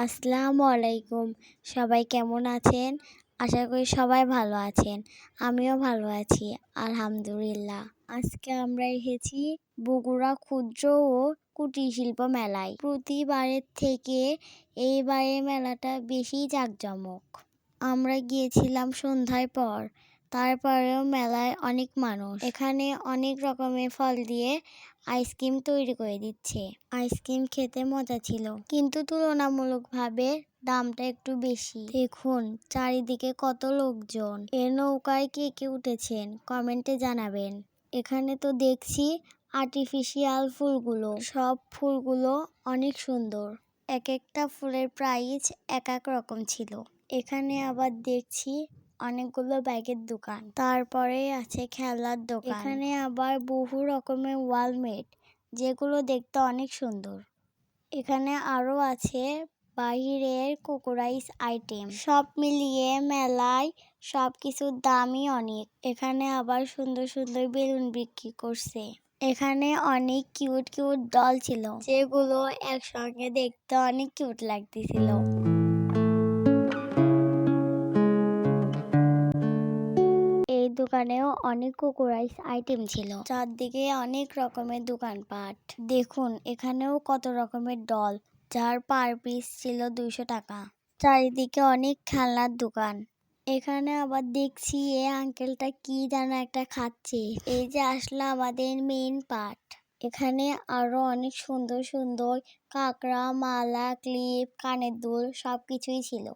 আসসালামু আলাইকুম। সবাই কেমন আছেন? আশা করি সবাই ভালো আছেন। আমিও ভালো আছি, আলহামদুলিল্লাহ। আজকে আমরা এসেছি বগুড়া ক্ষুদ্র ও কুটির শিল্প মেলায়। প্রতিবারের থেকে এইবারের মেলাটা বেশি জাঁকজমক। আমরা গিয়েছিলাম সন্ধ্যার পর। তারপরেও মেলায় অনেক মানুষ। এখানে অনেক রকমের ফল দিয়ে আইসক্রিম তৈরি করে দিচ্ছে। আইসক্রিম খেতে মজা ছিল, কিন্তু তুলনামূলকভাবে দামটা একটু বেশি। দেখুন চারিদিকে কত লোকজন। এ নৌকায় কে কে উঠেছেন কমেন্টে জানাবেন। এখানে তো দেখছি আর্টিফিশিয়াল ফুলগুলো। সব ফুলগুলো অনেক সুন্দর। এক একটা ফুলের প্রাইস এক এক রকম ছিল। এখানে আবার দেখছি অনেকগুলো ব্যাগের দোকান। তারপরে আছে খেলনার দোকান। এখানে আবার বহু রকমের ওয়ালমেট, যেগুলো দেখতে অনেক সুন্দর। এখানে আরো আছে বাইরের কোকোরাইস আইটেম। সব মিলিয়ে মেলায় সবকিছুর দামই অনেক। এখানে আবার সুন্দর সুন্দর বেলুন বিক্রি করছে। এখানে অনেক কিউট কিউট ডল ছিল, যেগুলো একসঙ্গে দেখতে অনেক কিউট লাগতেছিল। এই দোকানেও অনেক কোকোরাইস আইটেম ছিল। চারদিকে অনেক রকমের দোকানপাট। দেখুন এখানেও কত রকমের ডল, যার পার পিস ছিল 200 টাকা। চারিদিকে অনেক খেলনার দোকান। এখানে আবার দেখছি এই আঙ্কেলটা কি যেন একটা খাচ্ছে। এই যে আসলে আমাদের মেইন পার্ট। এখানে আরো অনেক সুন্দর সুন্দর কাঁকড়া, মালা, ক্লিপ, কানের দুল সবকিছুই ছিল।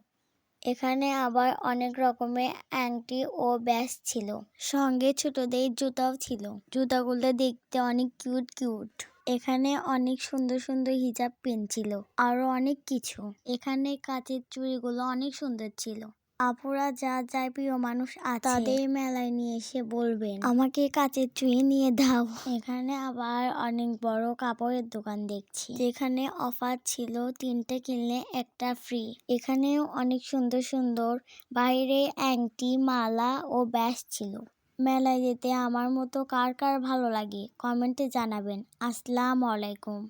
এখানে আবার অনেক রকমের আংটি ও ব্যাস ছিল। সঙ্গে ছোটদের জুতাও ছিল। জুতাগুলো দেখতে অনেক কিউট কিউট। এখানে অনেক সুন্দর সুন্দর হিজাব পেন ছিল, আরো অনেক কিছু। এখানে কাচের চুড়িগুলো অনেক সুন্দর ছিল। আপুরা যার প্রিয় মানুষ আছে তাদের মেলায় নিয়ে এসে বলবেন আমাকে কাচের চুড়ি নিয়ে দাও। এখানে আবার অনেক বড় কাপড়ের দোকান দেখছি, যেখানে অফার ছিল 3টে কিনলে একটা ফ্রি। এখানেও অনেক সুন্দর সুন্দর বাইরে আংটি, মালা ও ব্যাস ছিল। মেলায় যেতে আমার মতো কার কার ভালো লাগে কমেন্টে জানাবেন। আসসালামু আলাইকুম।